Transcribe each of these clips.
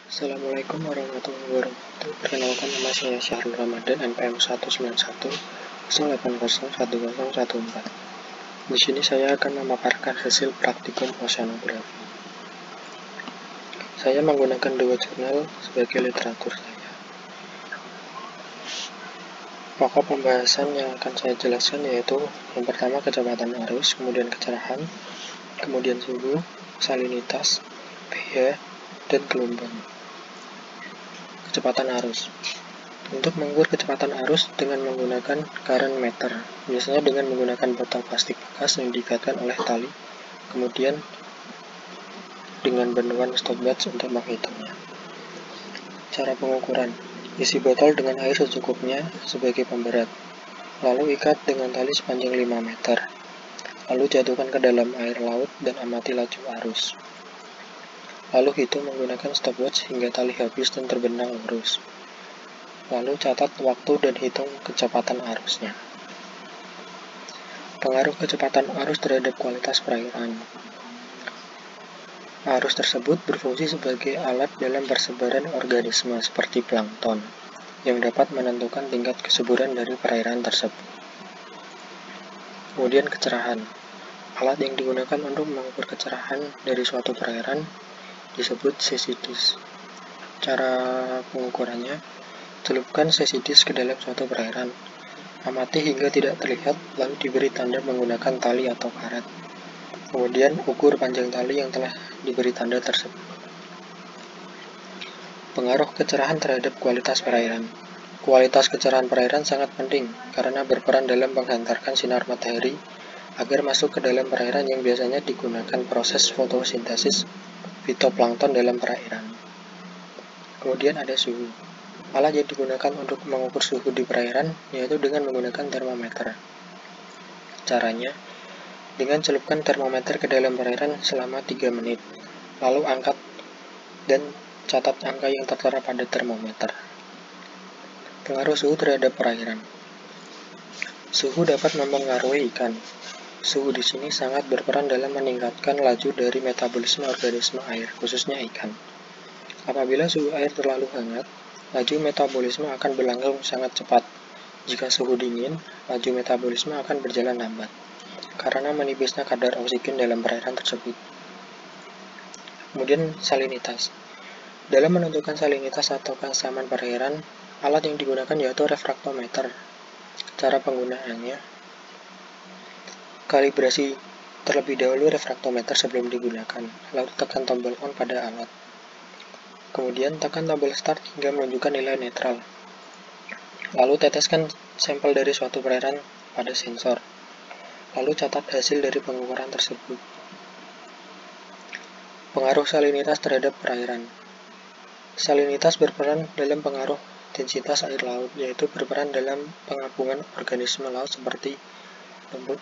Assalamualaikum warahmatullahi wabarakatuh. Perkenalkan, nama saya Syahrul Ramadan, NPM 191 0101014. Di sini saya akan memaparkan hasil praktikum oceanografi. Saya menggunakan dua jurnal sebagai literatur saya. Pokok pembahasan yang akan saya jelaskan yaitu yang pertama kecepatan arus, kemudian kecerahan, kemudian suhu, salinitas, pH, dan gelombang. Kecepatan arus. Untuk mengukur kecepatan arus dengan menggunakan current meter, biasanya dengan menggunakan botol plastik bekas yang diikatkan oleh tali, kemudian dengan bantuan stopwatch untuk menghitungnya. Cara pengukuran: isi botol dengan air secukupnya sebagai pemberat, lalu ikat dengan tali sepanjang 5 meter, lalu jatuhkan ke dalam air laut dan amati laju arus. Lalu hitung menggunakan stopwatch hingga tali habis dan terbenang lurus. Lalu catat waktu dan hitung kecepatan arusnya. Pengaruh kecepatan arus terhadap kualitas perairan. Arus tersebut berfungsi sebagai alat dalam persebaran organisme seperti plankton, yang dapat menentukan tingkat kesuburan dari perairan tersebut. Kemudian kecerahan. Alat yang digunakan untuk mengukur kecerahan dari suatu perairan disebut sesidis. Cara pengukurannya: celupkan sesidis ke dalam suatu perairan, amati hingga tidak terlihat, lalu diberi tanda menggunakan tali atau karet. Kemudian ukur panjang tali yang telah diberi tanda tersebut. Pengaruh kecerahan terhadap kualitas perairan. Kualitas kecerahan perairan sangat penting karena berperan dalam menghantarkan sinar matahari agar masuk ke dalam perairan yang biasanya digunakan proses fotosintesis fitoplankton dalam perairan. Kemudian ada suhu. Alat yang digunakan untuk mengukur suhu di perairan yaitu dengan menggunakan termometer. Caranya, dengan celupkan termometer ke dalam perairan selama 3 menit, lalu angkat dan catat angka yang tertera pada termometer. Pengaruh suhu terhadap perairan. Suhu dapat mempengaruhi ikan. Suhu di sini sangat berperan dalam meningkatkan laju dari metabolisme organisme air, khususnya ikan. Apabila suhu air terlalu hangat, laju metabolisme akan berlangsung sangat cepat. Jika suhu dingin, laju metabolisme akan berjalan lambat, karena menipisnya kadar oksigen dalam perairan tersebut. Kemudian salinitas. Dalam menentukan salinitas atau keasaman perairan, alat yang digunakan yaitu refraktometer. Cara penggunaannya: kalibrasi terlebih dahulu refraktometer sebelum digunakan, lalu tekan tombol on pada alat. Kemudian tekan tombol start hingga menunjukkan nilai netral. Lalu teteskan sampel dari suatu perairan pada sensor. Lalu catat hasil dari pengukuran tersebut. Pengaruh salinitas terhadap perairan. Salinitas berperan dalam pengaruh densitas air laut, yaitu berperan dalam pengapungan organisme laut seperti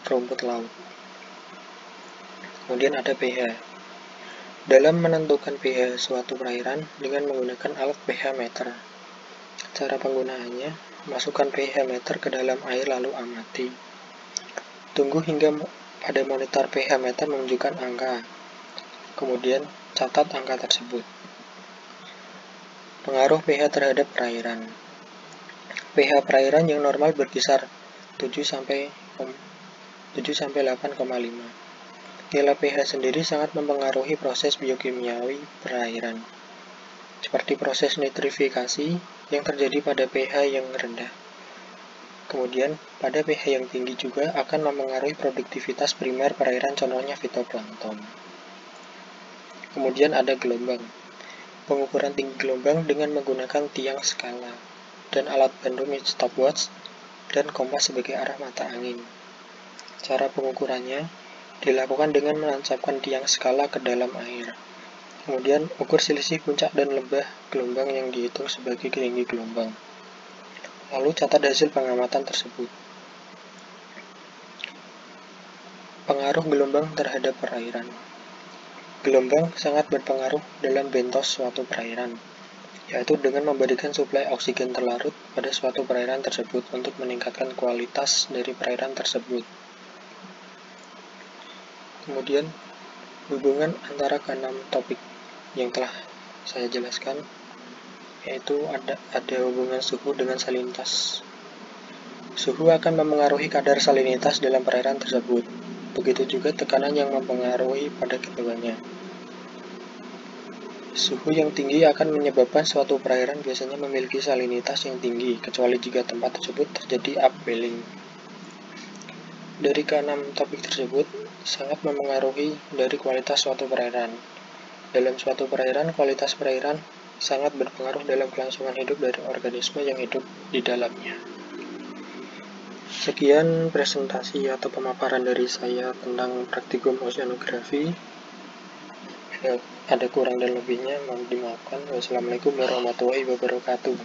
rumput laut. Kemudian ada pH. Dalam menentukan pH suatu perairan dengan menggunakan alat pH meter. Cara penggunaannya: masukkan pH meter ke dalam air lalu amati. Tunggu hingga pada monitor pH meter menunjukkan angka. Kemudian catat angka tersebut. Pengaruh pH terhadap perairan. pH perairan yang normal berkisar 7-8,5. Nilai pH sendiri sangat mempengaruhi proses biokimiawi perairan, seperti proses nitrifikasi yang terjadi pada pH yang rendah. Kemudian, pada pH yang tinggi juga akan mempengaruhi produktivitas primer perairan, contohnya fitoplankton. Kemudian ada gelombang. Pengukuran tinggi gelombang dengan menggunakan tiang skala dan alat bantu stopwatch dan kompas sebagai arah mata angin. Cara pengukurannya dilakukan dengan menancapkan tiang skala ke dalam air. Kemudian ukur selisih puncak dan lembah gelombang yang dihitung sebagai tinggi gelombang. Lalu catat hasil pengamatan tersebut. Pengaruh gelombang terhadap perairan. Gelombang sangat berpengaruh dalam bentos suatu perairan, yaitu dengan memberikan suplai oksigen terlarut pada suatu perairan tersebut untuk meningkatkan kualitas dari perairan tersebut. Kemudian, hubungan antara keenam topik yang telah saya jelaskan, yaitu ada hubungan suhu dengan salinitas. Suhu akan memengaruhi kadar salinitas dalam perairan tersebut. Begitu juga tekanan yang mempengaruhi pada keduanya. Suhu yang tinggi akan menyebabkan suatu perairan biasanya memiliki salinitas yang tinggi, kecuali jika tempat tersebut terjadi upwelling. Dari keenam topik tersebut, sangat memengaruhi dari kualitas suatu perairan. Dalam suatu perairan, kualitas perairan sangat berpengaruh dalam kelangsungan hidup dari organisme yang hidup di dalamnya. Sekian presentasi atau pemaparan dari saya tentang praktikum oceanografi. Ada kurang dan lebihnya, mohon dimaafkan. Wassalamualaikum warahmatullahi wabarakatuh.